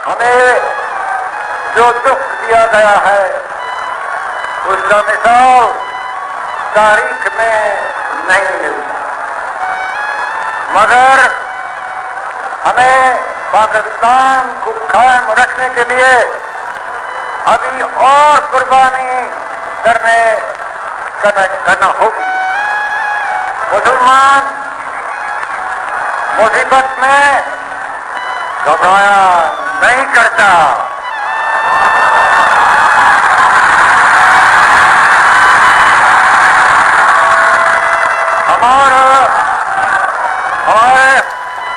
ہمیں جو دکھ دیا گیا ہے اس کا مثال تاریخ میں نہیں ملتا، مگر ہمیں پاکستان کو قائم رکھنے کے لیے ابھی اور قربانی کرنا ہوگی۔ مسلمان مصیبت میں گھبرایا نہیں کرتا۔ ہمارے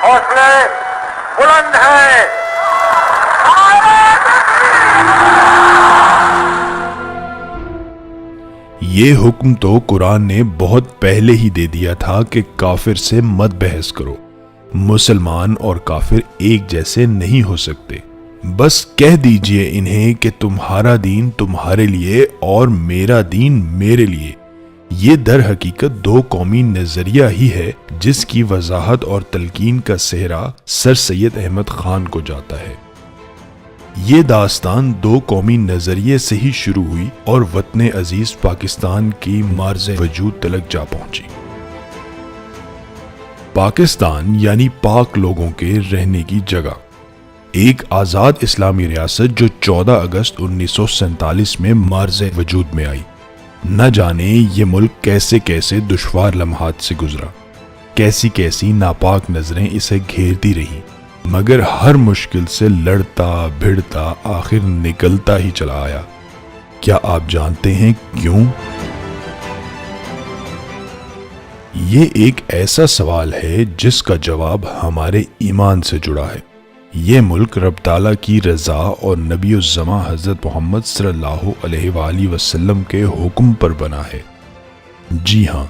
حوصلے بلند ہیں۔ یہ حکم تو قرآن نے بہت پہلے ہی دے دیا تھا کہ کافر سے مت بحث کرو، مسلمان اور کافر ایک جیسے نہیں ہو سکتے، بس کہہ دیجئے انہیں کہ تمہارا دین تمہارے لیے اور میرا دین میرے لیے۔ یہ در حقیقت دو قومی نظریہ ہی ہے جس کی وضاحت اور تلقین کا صحرا سر سید احمد خان کو جاتا ہے۔ یہ داستان دو قومی نظریے سے ہی شروع ہوئی اور وطن عزیز پاکستان کی مارز وجود تلک جا پہنچی۔ پاکستان یعنی پاک لوگوں کے رہنے کی جگہ، ایک آزاد اسلامی ریاست جو 14 اگست 1947 میں مارز وجود میں آئی۔ نہ جانے یہ ملک کیسے کیسے دشوار لمحات سے گزرا، کیسی کیسی ناپاک نظریں اسے گھیرتی رہیں، مگر ہر مشکل سے لڑتا بھڑتا آخر نکلتا ہی چلا آیا۔ کیا آپ جانتے ہیں کیوں؟ یہ ایک ایسا سوال ہے جس کا جواب ہمارے ایمان سے جڑا ہے۔ یہ ملک رب تعالیٰ کی رضا اور نبی الزماں حضرت محمد صلی اللہ علیہ وآلہ وسلم کے حکم پر بنا ہے۔ جی ہاں،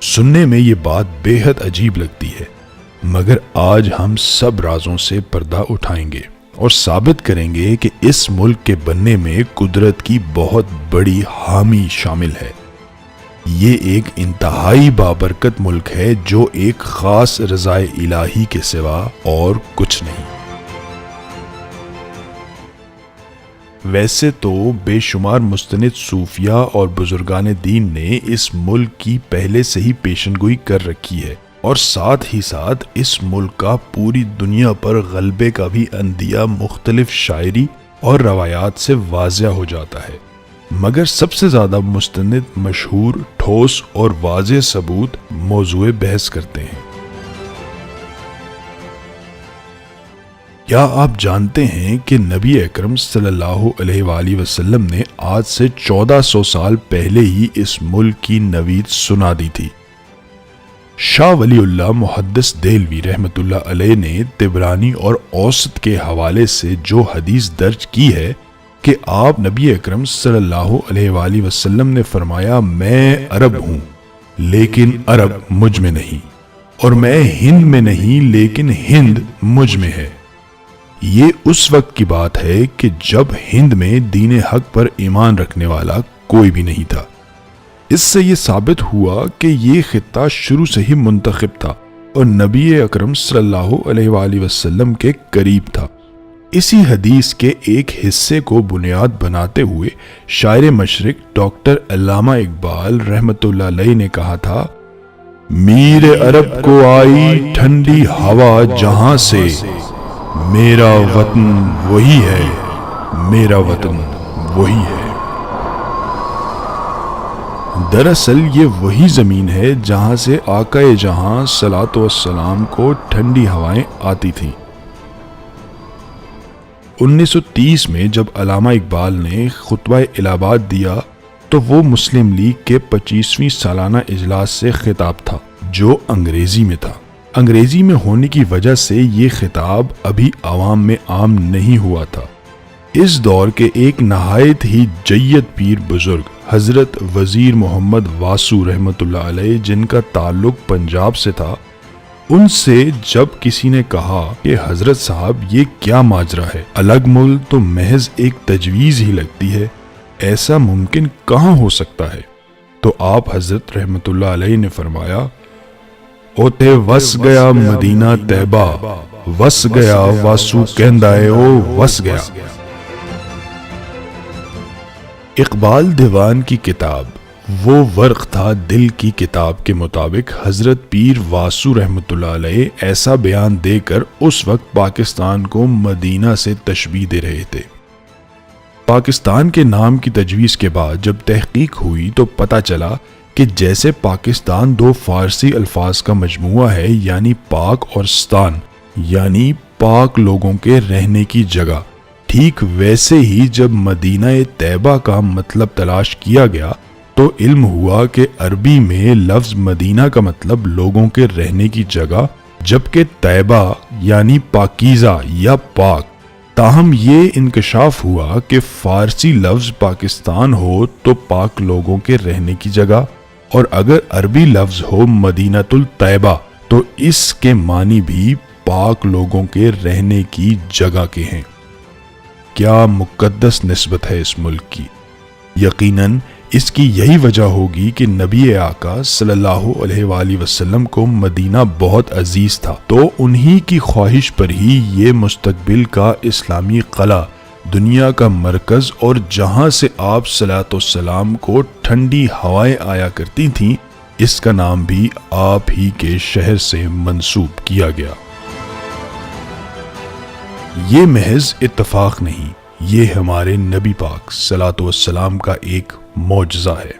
سننے میں یہ بات بے حد عجیب لگتی ہے، مگر آج ہم سب رازوں سے پردہ اٹھائیں گے اور ثابت کریں گے کہ اس ملک کے بننے میں قدرت کی بہت بڑی حامی شامل ہے۔ یہ ایک انتہائی بابرکت ملک ہے جو ایک خاص رضائے الہی کے سوا اور کچھ نہیں۔ ویسے تو بے شمار مستند صوفیاء اور بزرگان دین نے اس ملک کی پہلے سے ہی پیشنگوئی کر رکھی ہے، اور ساتھ ہی ساتھ اس ملک کا پوری دنیا پر غلبے کا بھی اندیہ مختلف شاعری اور روایات سے واضح ہو جاتا ہے، مگر سب سے زیادہ مستند مشہور، ٹھوس اور واضح ثبوت موضوع بحث کرتے ہیں۔ کیا آپ جانتے ہیں کہ نبی اکرم صلی اللہ علیہ وآلہ وسلم نے آج سے 1400 سال پہلے ہی اس ملک کی نوید سنا دی تھی؟ شاہ ولی اللہ محدث دہلوی رحمۃ اللہ علیہ نے طبرانی اور اوسط کے حوالے سے جو حدیث درج کی ہے کہ آپ نبی اکرم صلی اللہ علیہ وآلہ وسلم نے فرمایا، میں عرب ہوں لیکن عرب مجھ میں نہیں، اور میں ہند میں نہیں لیکن ہند مجھ میں ہے۔ یہ اس وقت کی بات ہے کہ جب ہند میں دین حق پر ایمان رکھنے والا کوئی بھی نہیں تھا۔ اس سے یہ ثابت ہوا کہ یہ خطہ شروع سے ہی منتخب تھا اور نبی اکرم صلی اللہ علیہ وآلہ وسلم کے قریب تھا۔ اسی حدیث کے ایک حصے کو بنیاد بناتے ہوئے شاعر مشرق ڈاکٹر علامہ اقبال رحمۃ اللہ علیہ نے کہا تھا، میر عرب کو آئی ٹھنڈی ہوا جہاں سے، میرا وطن وہی ہے، میرا وطن وہی ہے۔ دراصل یہ وہی زمین ہے جہاں سے آقا جہاں صلاۃ والسلام کو ٹھنڈی ہوائیں آتی تھیں۔ 1930 میں جب علامہ اقبال نے خطبہ الہ آباد دیا تو وہ مسلم لیگ کے 25ویں سالانہ اجلاس سے خطاب تھا جو انگریزی میں تھا۔ انگریزی میں ہونے کی وجہ سے یہ خطاب ابھی عوام میں عام نہیں ہوا تھا۔ اس دور کے ایک نہایت ہی جید پیر بزرگ حضرت وزیر محمد واسو رحمۃ اللہ علیہ، جن کا تعلق پنجاب سے تھا، ان سے جب کسی نے کہا کہ حضرت صاحب یہ کیا ماجرا ہے، الگ مل تو محض ایک تجویز ہی لگتی ہے، ایسا ممکن کہاں ہو سکتا ہے؟ تو آپ حضرت رحمۃ اللہ علیہ نے فرمایا، اوتے وس گیا مدینہ طیبہ، وس گیا واسو کہندا ہے او وس گیا۔ اقبال دیوان کی کتاب وہ ورق تھا دل کی کتاب کے مطابق حضرت پیر واسو رحمۃ اللہ علیہ ایسا بیان دے کر اس وقت پاکستان کو مدینہ سے تشبیہ دے رہے تھے۔ پاکستان کے نام کی تجویز کے بعد جب تحقیق ہوئی تو پتہ چلا کہ جیسے پاکستان دو فارسی الفاظ کا مجموعہ ہے، یعنی پاک اور ستان، یعنی پاک لوگوں کے رہنے کی جگہ، ٹھیک ویسے ہی جب مدینہ طیبہ کا مطلب تلاش کیا گیا تو علم ہوا کہ عربی میں لفظ مدینہ کا مطلب لوگوں کے رہنے کی جگہ، جبکہ طیبہ یعنی پاکیزہ یا پاک۔ تاہم یہ انکشاف ہوا کہ فارسی لفظ پاکستان ہو تو پاک لوگوں کے رہنے کی جگہ، اور اگر عربی لفظ ہو مدینۃ الطیبہ تو اس کے معنی بھی پاک لوگوں کے رہنے کی جگہ کے ہیں۔ کیا مقدس نسبت ہے اس ملک کی! یقیناً اس کی یہی وجہ ہوگی کہ نبی آقا صلی اللہ علیہ وآلہ وسلم کو مدینہ بہت عزیز تھا، تو انہی کی خواہش پر ہی یہ مستقبل کا اسلامی قلعہ، دنیا کا مرکز، اور جہاں سے آپ صلاۃ والسلام کو ٹھنڈی ہوائیں آیا کرتی تھیں، اس کا نام بھی آپ ہی کے شہر سے منسوب کیا گیا۔ یہ محض اتفاق نہیں، یہ ہمارے نبی پاک صلاۃ والسلام کا ایک معجزہ ہے۔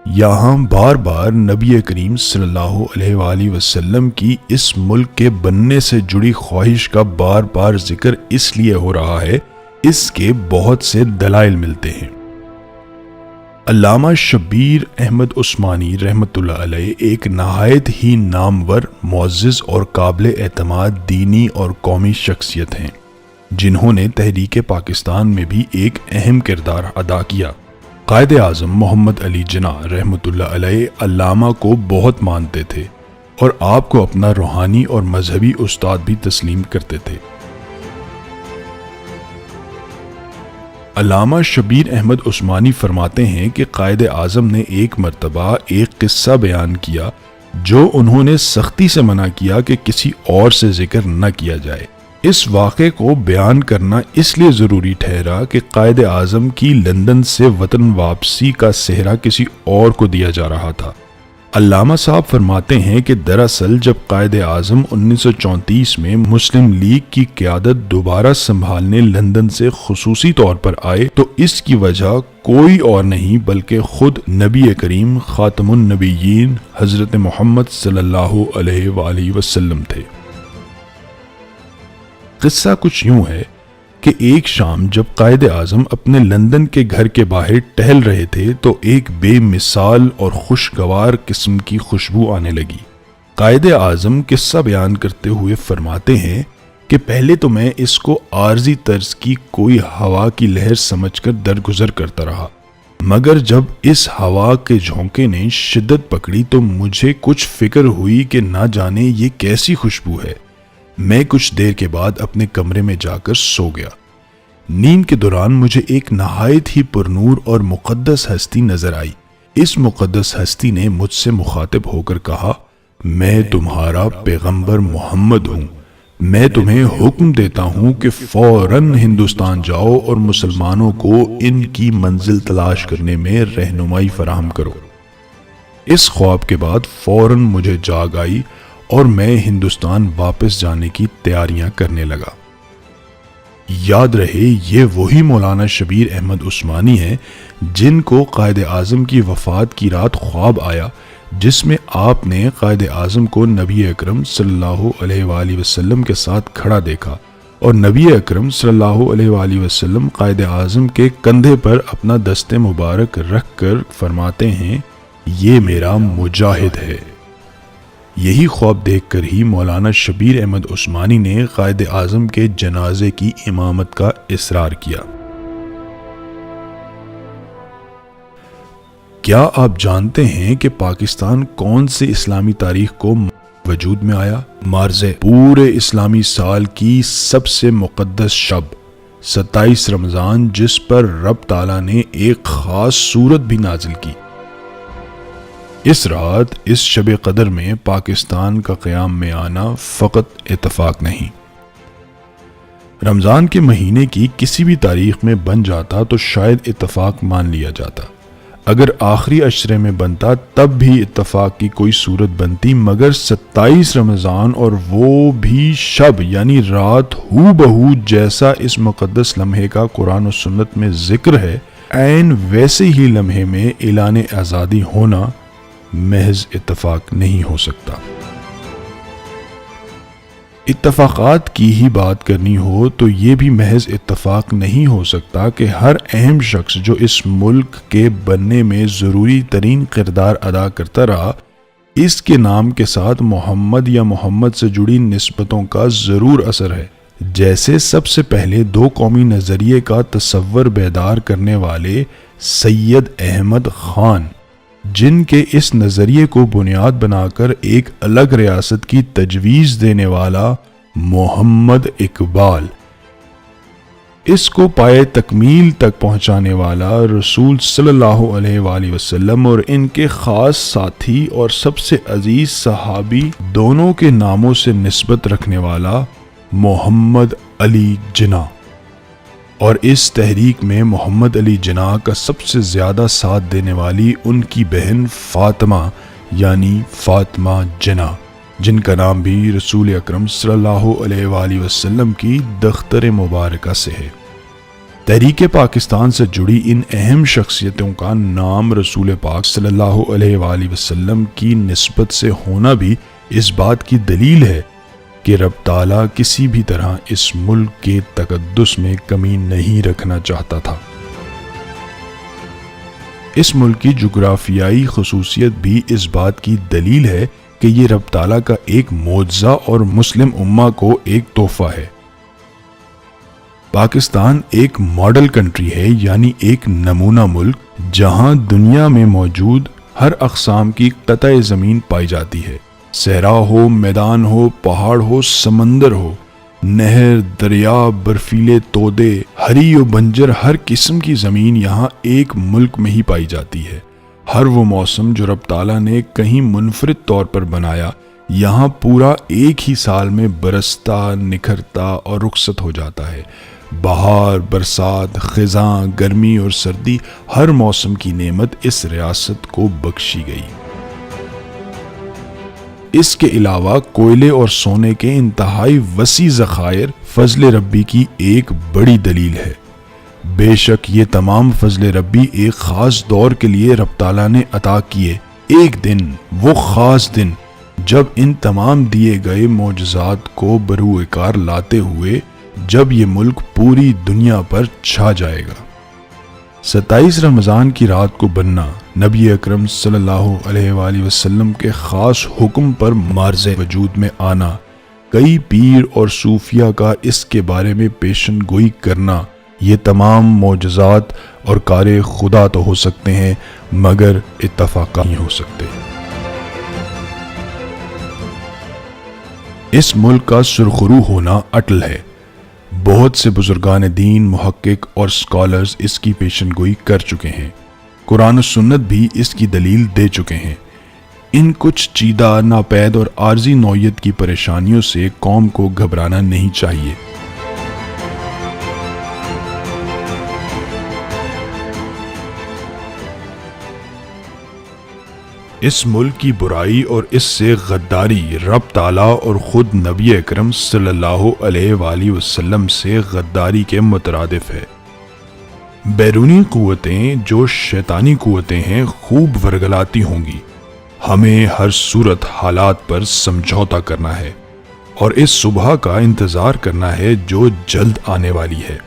یہاں بار بار نبی کریم صلی اللہ علیہ وآلہ وسلم کی اس ملک کے بننے سے جڑی خواہش کا بار بار ذکر اس لیے ہو رہا ہے، اس کے بہت سے دلائل ملتے ہیں۔ علامہ شبیر احمد عثمانی رحمۃ اللہ علیہ ایک نہایت ہی نامور، معزز اور قابل اعتماد دینی اور قومی شخصیت ہیں، جنہوں نے تحریک پاکستان میں بھی ایک اہم کردار ادا کیا۔ قائد اعظم محمد علی جناح رحمۃ اللہ علیہ علامہ کو بہت مانتے تھے اور آپ کو اپنا روحانی اور مذہبی استاد بھی تسلیم کرتے تھے۔ علامہ شبیر احمد عثمانی فرماتے ہیں کہ قائد اعظم نے ایک مرتبہ ایک قصہ بیان کیا جو انہوں نے سختی سے منع کیا کہ کسی اور سے ذکر نہ کیا جائے۔ اس واقعے کو بیان کرنا اس لیے ضروری ٹھہرا کہ قائد اعظم کی لندن سے وطن واپسی کا سہرا کسی اور کو دیا جا رہا تھا۔ علامہ صاحب فرماتے ہیں کہ دراصل جب قائد اعظم 1934 میں مسلم لیگ کی قیادت دوبارہ سنبھالنے لندن سے خصوصی طور پر آئے تو اس کی وجہ کوئی اور نہیں بلکہ خود نبی کریم خاتم النبیین حضرت محمد صلی اللہ علیہ وآلہ وسلم تھے۔ قصہ کچھ یوں ہے کہ ایک شام جب قائد اعظم اپنے لندن کے گھر کے باہر ٹہل رہے تھے تو ایک بے مثال اور خوشگوار قسم کی خوشبو آنے لگی۔ قائد اعظم قصہ بیان کرتے ہوئے فرماتے ہیں کہ پہلے تو میں اس کو عارضی طرز کی کوئی ہوا کی لہر سمجھ کر درگزر کرتا رہا، مگر جب اس ہوا کے جھونکے نے شدت پکڑی تو مجھے کچھ فکر ہوئی کہ نہ جانے یہ کیسی خوشبو ہے۔ میں کچھ دیر کے بعد اپنے کمرے میں جا کر سو گیا۔ نیند کے دوران مجھے ایک نہایت ہی پرنور اور مقدس ہستی نظر آئی۔ اس مقدس ہستی نے مجھ سے مخاطب ہو کر کہا، میں تمہارا پیغمبر محمد ہوں، میں تمہیں حکم دیتا ہوں کہ فوراً ہندوستان جاؤ اور مسلمانوں کو ان کی منزل تلاش کرنے میں رہنمائی فراہم کرو۔ اس خواب کے بعد فوراً مجھے جاگ آئی اور میں ہندوستان واپس جانے کی تیاریاں کرنے لگا۔ یاد رہے یہ وہی مولانا شبیر احمد عثمانی ہیں جن کو قائد اعظم کی وفات کی رات خواب آیا جس میں آپ نے قائد اعظم کو نبی اکرم صلی اللہ علیہ وآلہ وسلم کے ساتھ کھڑا دیکھا اور نبی اکرم صلی اللہ علیہ وآلہ وسلم قائد اعظم کے کندھے پر اپنا دست مبارک رکھ کر فرماتے ہیں، یہ میرا مجاہد ہے۔ یہی خواب دیکھ کر ہی مولانا شبیر احمد عثمانی نے قائد اعظم کے جنازے کی امامت کا اصرار کیا۔ کیا آپ جانتے ہیں کہ پاکستان کون سے اسلامی تاریخ کو وجود میں آیا؟ مارزے پورے اسلامی سال کی سب سے مقدس شب 27 رمضان، جس پر رب تعالیٰ نے ایک خاص سورت بھی نازل کی۔ اس رات اس شب قدر میں پاکستان کا قیام میں آنا فقط اتفاق نہیں رمضان کے مہینے کی کسی بھی تاریخ میں بن جاتا تو شاید اتفاق مان لیا جاتا، اگر آخری عشرے میں بنتا تب بھی اتفاق کی کوئی صورت بنتی، مگر 27 رمضان اور وہ بھی شب یعنی رات ہو بہو جیسا اس مقدس لمحے کا قرآن و سنت میں ذکر ہے، عین ویسے ہی لمحے میں اعلان آزادی ہونا محض اتفاق نہیں ہو سکتا۔ اتفاقات کی ہی بات کرنی ہو تو یہ بھی محض اتفاق نہیں ہو سکتا کہ ہر اہم شخص جو اس ملک کے بننے میں ضروری ترین کردار ادا کرتا رہا، اس کے نام کے ساتھ محمد یا محمد سے جڑی نسبتوں کا ضرور اثر ہے۔ جیسے سب سے پہلے دو قومی نظریے کا تصور بیدار کرنے والے سید احمد خان، جن کے اس نظریے کو بنیاد بنا کر ایک الگ ریاست کی تجویز دینے والا محمد اقبال، اس کو پائے تکمیل تک پہنچانے والا رسول صلی اللہ علیہ وآلہ وسلم اور ان کے خاص ساتھی اور سب سے عزیز صحابی دونوں کے ناموں سے نسبت رکھنے والا محمد علی جناح، اور اس تحریک میں محمد علی جناح کا سب سے زیادہ ساتھ دینے والی ان کی بہن فاطمہ یعنی فاطمہ جناح، جن کا نام بھی رسول اکرم صلی اللہ علیہ وآلہ وسلم کی دختر مبارکہ سے ہے۔ تحریک پاکستان سے جڑی ان اہم شخصیتوں کا نام رسول پاک صلی اللہ علیہ وآلہ وسلم کی نسبت سے ہونا بھی اس بات کی دلیل ہے کہ رب تعالیٰ کسی بھی طرح اس ملک کے تقدس میں کمی نہیں رکھنا چاہتا تھا۔ اس ملک کی جغرافیائی خصوصیت بھی اس بات کی دلیل ہے کہ یہ رب تعالیٰ کا ایک معجزہ اور مسلم امہ کو ایک تحفہ ہے۔ پاکستان ایک ماڈل کنٹری ہے، یعنی ایک نمونہ ملک جہاں دنیا میں موجود ہر اقسام کی قطع زمین پائی جاتی ہے، صحرا ہو، میدان ہو، پہاڑ ہو، سمندر ہو، نہر، دریا، برفیلے تودے، ہری و بنجر، ہر قسم کی زمین یہاں ایک ملک میں ہی پائی جاتی ہے۔ ہر وہ موسم جو رب تعالیٰ نے کہیں منفرد طور پر بنایا، یہاں پورا ایک ہی سال میں برستا، نکھرتا اور رخصت ہو جاتا ہے۔ بہار، برسات، خزاں، گرمی اور سردی، ہر موسم کی نعمت اس ریاست کو بخشی گئی۔ اس کے علاوہ کوئلے اور سونے کے انتہائی وسیع ذخائر فضل ربی کی ایک بڑی دلیل ہے۔ بے شک یہ تمام فضل ربی ایک خاص دور کے لیے رب تعالیٰ نے عطا کیے۔ ایک دن، وہ خاص دن جب ان تمام دیے گئے معجزات کو بروئے کار لاتے ہوئے جب یہ ملک پوری دنیا پر چھا جائے گا۔ 27 رمضان کی رات کو بننا، نبی اکرم صلی اللہ علیہ وآلہ وسلم کے خاص حکم پر معرض وجود میں آنا، کئی پیر اور صوفیہ کا اس کے بارے میں پیشن گوئی کرنا، یہ تمام معجزات اور کار خدا تو ہو سکتے ہیں مگر اتفاق نہیں ہو سکتے۔ اس ملک کا سرخرو ہونا اٹل ہے۔ بہت سے بزرگان دین، محقق اور سکالرز اس کی پیشن گوئی کر چکے ہیں، قرآن و سنت بھی اس کی دلیل دے چکے ہیں۔ ان کچھ چیدہ، ناپید اور عارضی نوعیت کی پریشانیوں سے قوم کو گھبرانا نہیں چاہیے۔ اس ملک کی برائی اور اس سے غداری رب تعالیٰ اور خود نبی اکرم صلی اللہ علیہ وآلہ وسلم سے غداری کے مترادف ہے۔ بیرونی قوتیں جو شیطانی قوتیں ہیں خوب ورگلاتی ہوں گی، ہمیں ہر صورت حالات پر سمجھوتا کرنا ہے اور اس صبح کا انتظار کرنا ہے جو جلد آنے والی ہے۔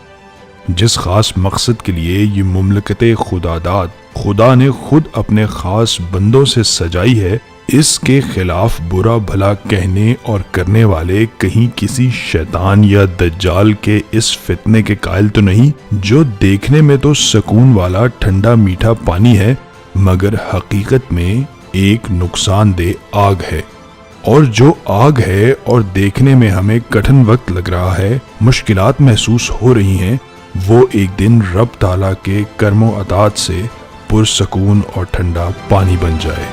جس خاص مقصد کے لیے یہ مملکت خداداد خدا نے خود اپنے خاص بندوں سے سجائی ہے، اس کے خلاف برا بھلا کہنے اور کرنے والے کہیں کسی شیطان یا دجال کے اس فتنے کے قائل تو نہیں جو دیکھنے میں تو سکون والا ٹھنڈا میٹھا پانی ہے مگر حقیقت میں ایک نقصان دہ آگ ہے، اور جو آگ ہے اور دیکھنے میں ہمیں کٹھن وقت لگ رہا ہے، مشکلات محسوس ہو رہی ہیں، وہ ایک دن رب تعالیٰ کے کرم و عطات سے پرسکون اور ٹھنڈا پانی بن جائے۔